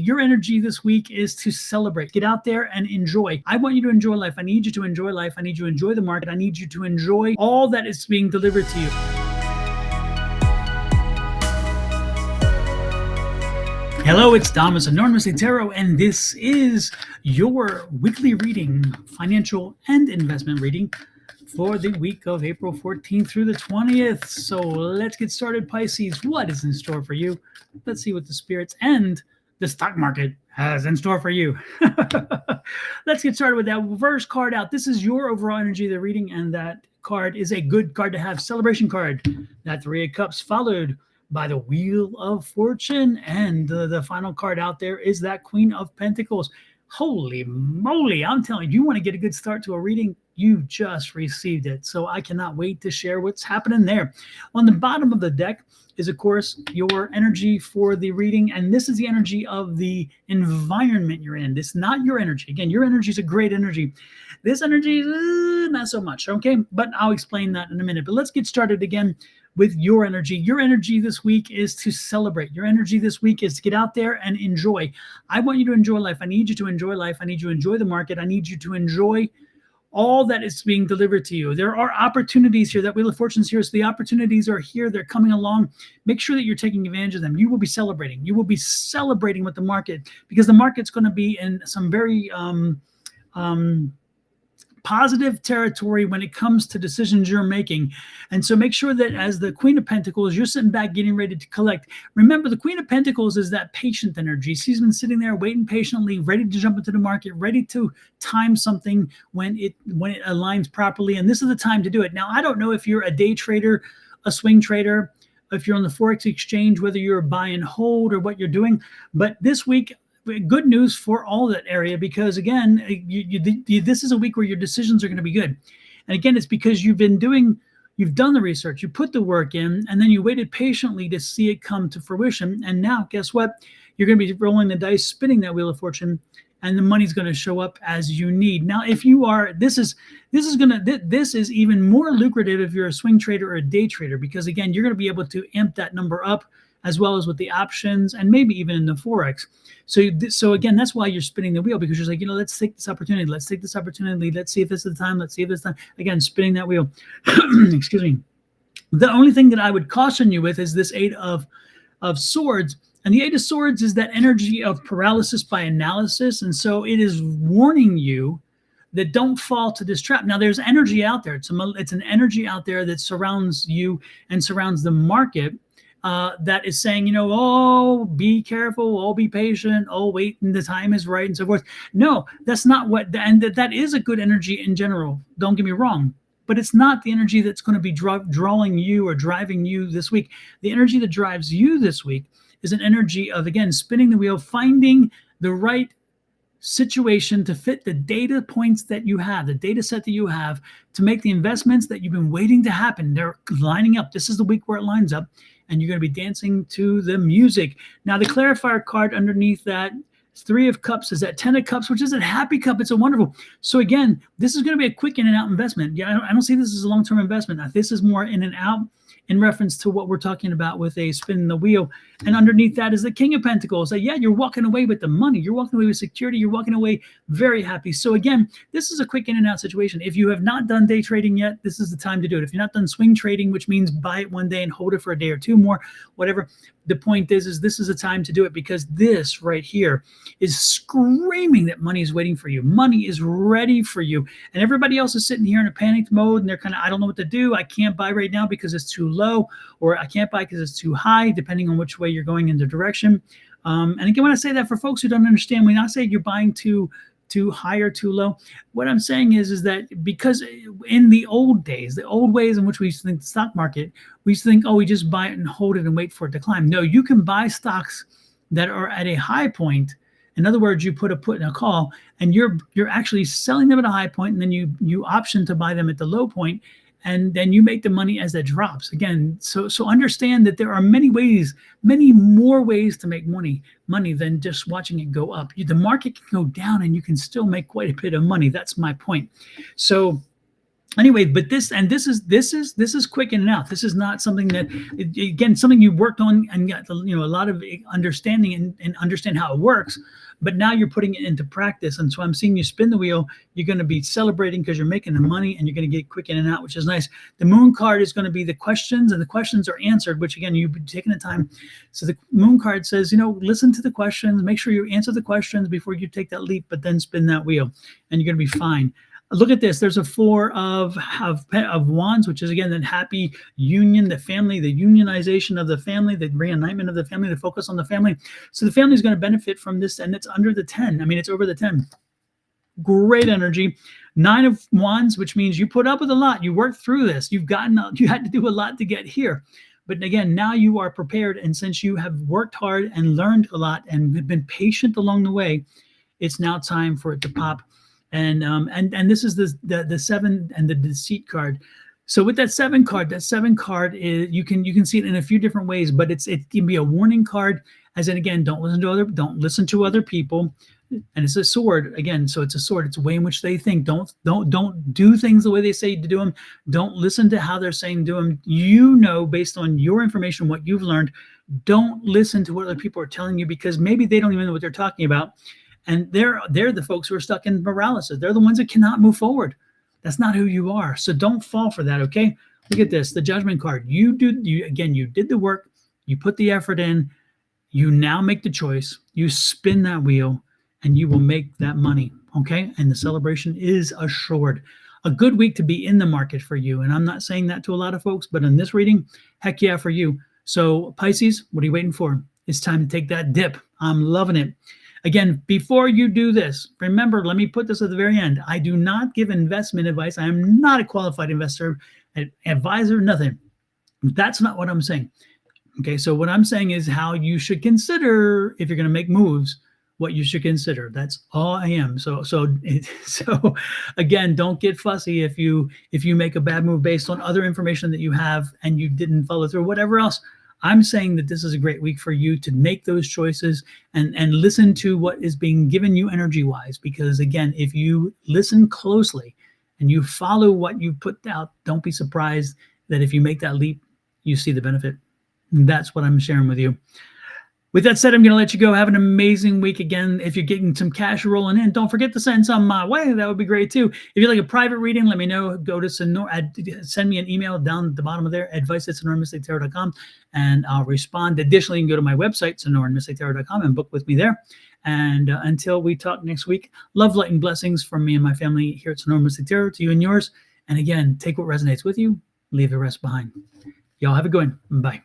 Your energy this week is to celebrate. Get out there and enjoy. I want you to enjoy life. I need you to enjoy life. I need you to enjoy the market. I need you to enjoy all that is being delivered to you. Hello, it's Thomas, Enormously Tarot, and this is your weekly reading, financial and investment reading for the week of April 14th through the 20th. So let's get started, Pisces. What is in store for you? Let's see what the spirits and the stock market has in store for you. Let's get started with that first card out. This is your overall energy of the reading, and that card is a good card to have. Celebration card. That Three of Cups followed by the Wheel of Fortune, and the final card out there is that Queen of Pentacles. Holy moly, I'm telling you, you want to get a good start to a reading, you just received it. So I cannot wait to share what's happening there. On the bottom of the deck is, of course, your energy for the reading, and this is the energy of the environment you're in. This is not your energy. Again, your energy is a great energy. This energy is not so much, okay? But I'll explain that in a minute. But let's get started again with your energy. Your energy this week is to celebrate. Your energy this week is to get out there and enjoy. I want you to enjoy life. I need you to enjoy life. I need you to enjoy the market. I need you to enjoy all that is being delivered to you. There are opportunities here. That Wheel of Fortune is here. So the opportunities are here. They're coming along. Make sure that you're taking advantage of them. You will be celebrating. You will be celebrating with the market, because the market's going to be in some very positive territory when it comes to decisions you're making. And so make sure that as the Queen of Pentacles, you're sitting back getting ready to collect. Remember, the Queen of Pentacles is that patient energy. She's been sitting there waiting patiently, ready to jump into the market, ready to time something when it aligns properly. And this is the time to do it. Now, I don't know if you're a day trader, a swing trader, if you're on the Forex exchange, whether you're buy and hold or what you're doing, but this week, good news for all that area, because again, this is a week where your decisions are going to be good. And again, it's because you've done the research, you put the work in, and then you waited patiently to see it come to fruition. And now, guess what? You're going to be rolling the dice, spinning that Wheel of Fortune, and the money's going to show up as you need. Now, if you are, this is even more lucrative if you're a swing trader or a day trader, because again, you're going to be able to amp that number up, as well as with the options and maybe even in the Forex. So again, that's why you're spinning the wheel, because you're like, let's take this opportunity. Let's take this opportunity. Let's see if this is the time. Let's see if this time. Again, spinning that wheel. Excuse me. The only thing that I would caution you with is this Eight of Swords. And the Eight of Swords is that energy of paralysis by analysis. And so it is warning you that don't fall to this trap. Now, there's energy out there. It's an energy out there that surrounds you and surrounds the market. That is saying, oh, be careful, oh, be patient, oh, wait, and the time is right, and so forth. No, that's not what, and that is a good energy in general. Don't get me wrong, but it's not the energy that's going to be drawing you or driving you this week. The energy that drives you this week is an energy of, again, spinning the wheel, finding the right situation to fit the data points that you have, the data set that you have, to make the investments that you've been waiting to happen. They're lining up. This is the week where it lines up, and you're going to be dancing to the music. Now, the clarifier card underneath that Three of Cups is that Ten of Cups, which is a happy cup. It's a wonderful. So again, this is going to be a quick in and out investment. Yeah, I don't see this as a long-term investment. This is more in and out in reference to what we're talking about with a spin the wheel. And underneath that is the King of Pentacles. So yeah, you're walking away with the money. You're walking away with security. You're walking away very happy. So again, this is a quick in and out situation. If you have not done day trading yet, this is the time to do it. If you're not done swing trading, which means buy it one day and hold it for a day or two more, whatever. The point is this is a time to do it, because this right here is screaming that money is waiting for you. Money is ready for you. And everybody else is sitting here in a panicked mode, and they're kind of, I don't know what to do. I can't buy right now because it's too low, or I can't buy because it's too high, depending on which way you're going in the direction. And again, when I say that, for folks who don't understand, when I say you're buying too high or too low, what I'm saying is that because in the old days, the old ways in which we used to think the stock market, we used to think, oh, we just buy it and hold it and wait for it to climb. No, you can buy stocks that are at a high point. In other words, you put a put and a call, and you're actually selling them at a high point, and then you option to buy them at the low point, and then you make the money as it drops. Again, so understand that there are many more ways to make money than just watching it go up. The market can go down and you can still make quite a bit of money. That's my point. So Anyway, but this is quick in and out. This is not something that, again, something you worked on and got a lot of understanding and understand how it works, but now you're putting it into practice. And so I'm seeing you spin the wheel. You're going to be celebrating because you're making the money, and you're going to get quick in and out, which is nice. The moon card is going to be the questions, and the questions are answered, which again, you've been taking the time. So the moon card says, listen to the questions, make sure you answer the questions before you take that leap, but then spin that wheel, and you're going to be fine. Look at this. There's a four of wands, which is, again, that happy union, the family, the unionization of the family, the reunitement of the family, the focus on the family. So the family is going to benefit from this, and it's under the 10. I mean, it's over the 10. Great energy. 9 of wands, which means you put up with a lot. You worked through this. You had to do a lot to get here. But again, now you are prepared. And since you have worked hard and learned a lot and have been patient along the way, it's now time for it to pop. And this is the 7 and the deceit card. So with that 7 card is, you can see it in a few different ways, but it can be a warning card, as in, again, don't listen to other people. And it's a sword again. So it's a sword. It's a way in which they think. Don't do things the way they say to do them. Don't listen to how they're saying do them. Based on your information, what you've learned, don't listen to what other people are telling you, because maybe they don't even know what they're talking about. And they're the folks who are stuck in paralysis. They're the ones that cannot move forward. That's not who you are. So don't fall for that, okay? Look at this, the Judgment card. You did the work. You put the effort in. You now make the choice. You spin that wheel, and you will make that money, okay? And the celebration is assured. A good week to be in the market for you. And I'm not saying that to a lot of folks, but in this reading, heck yeah, for you. So Pisces, what are you waiting for? It's time to take that dip. I'm loving it. Again, before you do this, remember, let me put this at the very end. I do not give investment advice. I am not a qualified investor, advisor, nothing. That's not what I'm saying. Okay, so what I'm saying is how you should consider, if you're going to make moves, what you should consider. That's all I am. So again, don't get fussy if you make a bad move based on other information that you have and you didn't follow through, whatever else. I'm saying that this is a great week for you to make those choices and listen to what is being given you energy-wise. Because again, if you listen closely and you follow what you put out, don't be surprised that if you make that leap, you see the benefit. And that's what I'm sharing with you. With that said, I'm going to let you go. Have an amazing week. Again, if you're getting some cash rolling in, don't forget to send some my way. That would be great too. If you'd like a private reading, let me know. Go to send me an email down at the bottom of there, advice@sonoramystictarot.com, and I'll respond. Additionally, you can go to my website, sonoramystictarot.com, and book with me there. And until we talk next week, love, light, and blessings from me and my family here at Sonora Mystic Tarot to you and yours. And again, take what resonates with you, leave the rest behind. Y'all have a good one. Bye.